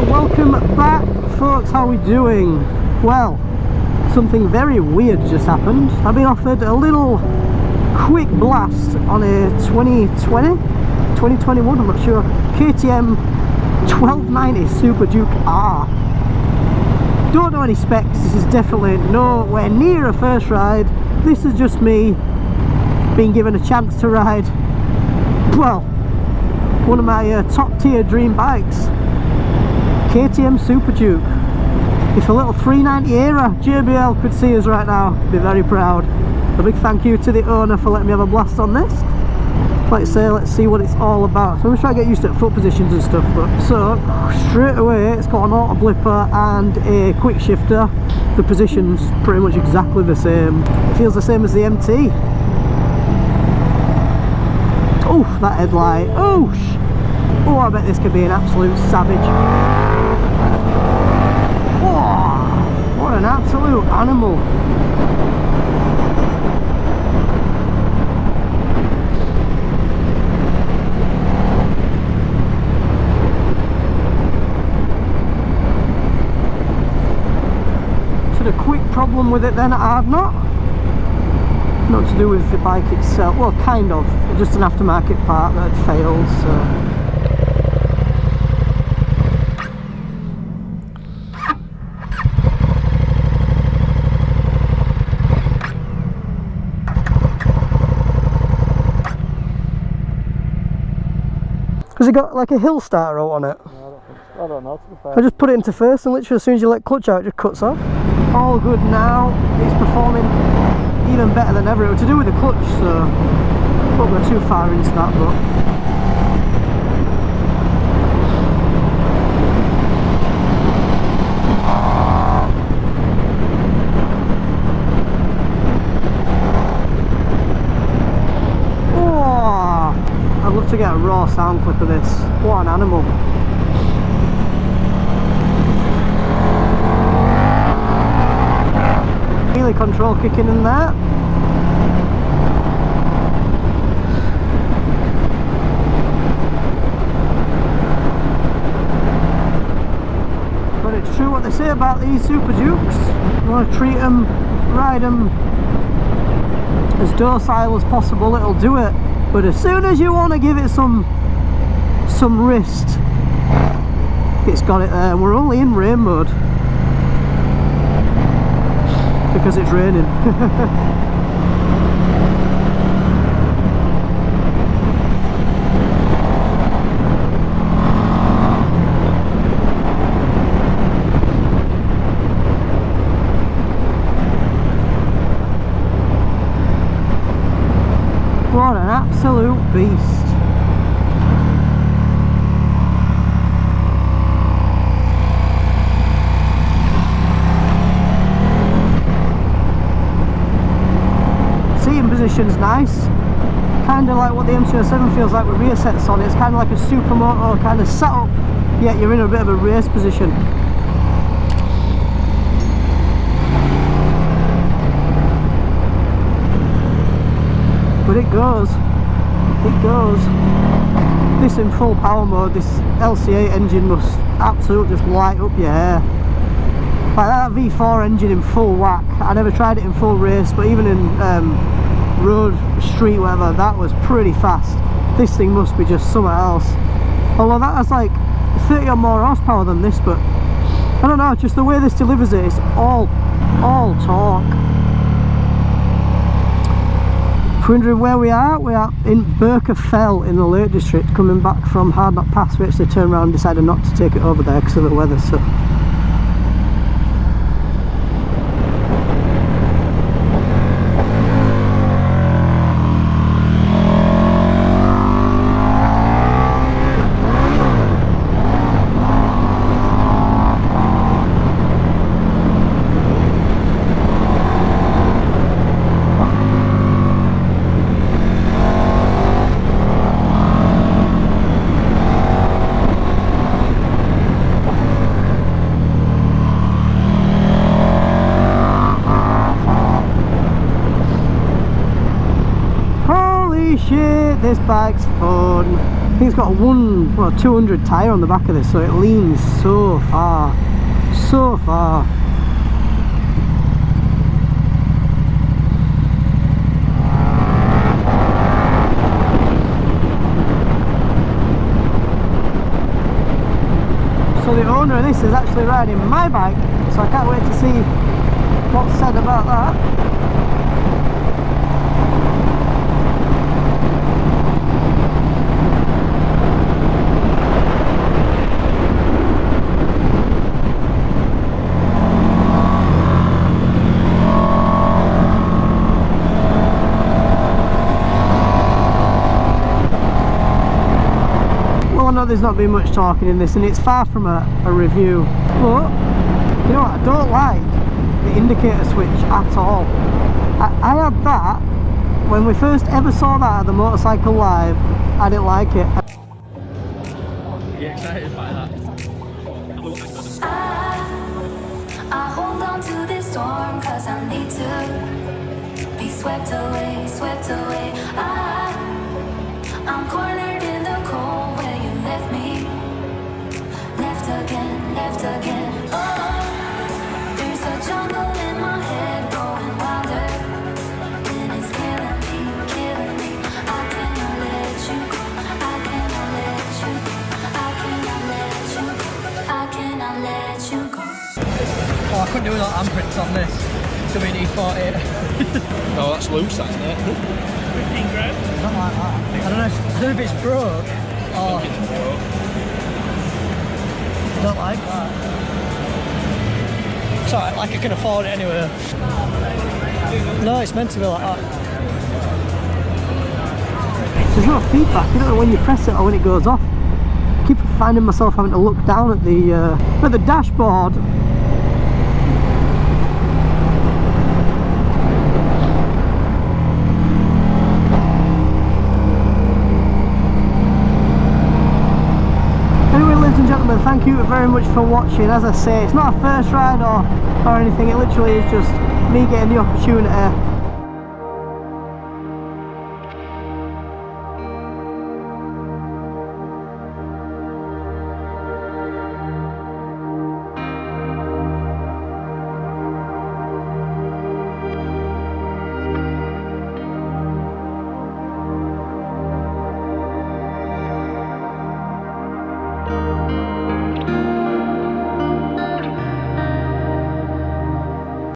Welcome back, folks. How are we doing? Well, something very weird just happened. I've been offered a little quick blast on a 2021, I'm not sure, KTM 1290 Superduke R. Don't know any specs. This is definitely nowhere near a first ride. This is just me being given a chance to ride, well, one of my top tier dream bikes, KTM Superduke. If a little 390 era JBL could see us right now, I'd be very proud. A big thank you to the owner for letting me have a blast on this. Like I say, let's see what it's all about. So I'm just trying to get used to foot positions and stuff. But so straight away, it's got an auto blipper and a quick shifter. The position's pretty much exactly the same. It feels the same as the MT. Oh, that headlight. Oh, I bet this could be an absolute savage. What an absolute animal. So the quick problem with it then, I've not to do with the bike itself, well, kind of, just an aftermarket part that had failed, so. Has it got like a hill starter out on it? No, I don't know, to be fair. I just put it into first and literally as soon as you let clutch out, it just cuts off. All good now. It's performing even better than ever. It was to do with the clutch, so I won't go too far into that, but I'd love to get a raw sound clip of this. What an animal. Wheelie control kicking in there. But it's true what they say about these Super Dukes. You want to treat them, ride them as docile as possible, it'll do it. But as soon as you want to give it some wrist, it's got it there. We're only in rain mode because it's raining. What an absolute beast. Seating position's nice. Kind of like what the MKiii feels like with rear sets on. It's kind of like a supermoto kind of setup, yet you're in a bit of a race position. But it goes. This in full power mode, this LCA engine must absolutely just light up your hair. Like that V4 engine in full whack. I never tried it in full race, but even in road, street, whatever, that was pretty fast. This thing must be just something else. Although that has like 30 or more horsepower than this, but I don't know, just the way this delivers it, it's all torque. If you're wondering where we are in Berick Fell in the Lake District, coming back from Hard Knock Pass. We actually turned around and decided not to take it over there because of the weather, so it, this bike's fun. I think it's got a 200 tyre on the back of this, so it leans so far. So far. So the owner of this is actually riding my bike, so I can't wait to see what's said about that. There's not been much talking in this, and it's far from a review, but you know what, I don't like the indicator switch at all. I had that when we first ever saw that at the motorcycle live. I didn't like it. Are you excited by that? I hold on to this storm cause I need to be swept away, swept away. I'm cornered in the cold where you left me, left again, left again. Oh, there's a jungle in my head growing wilder, and it's killing me. I cannot let you go, I cannot let you go, I cannot let you go, I cannot let you go. Oh, I couldn't do without handprints on this WD-40. Oh, that's loose, that, isn't it? 15 grand? Not like that. I don't know if it's broke or... I don't like that. It's alright, like I can afford it anyway. No, it's meant to be like that. There's no feedback, you don't know when you press it or when it goes off. I keep finding myself having to look down at the dashboard. Gentlemen, thank you very much for watching. As I say, it's not a first ride or anything, it literally is just me getting the opportunity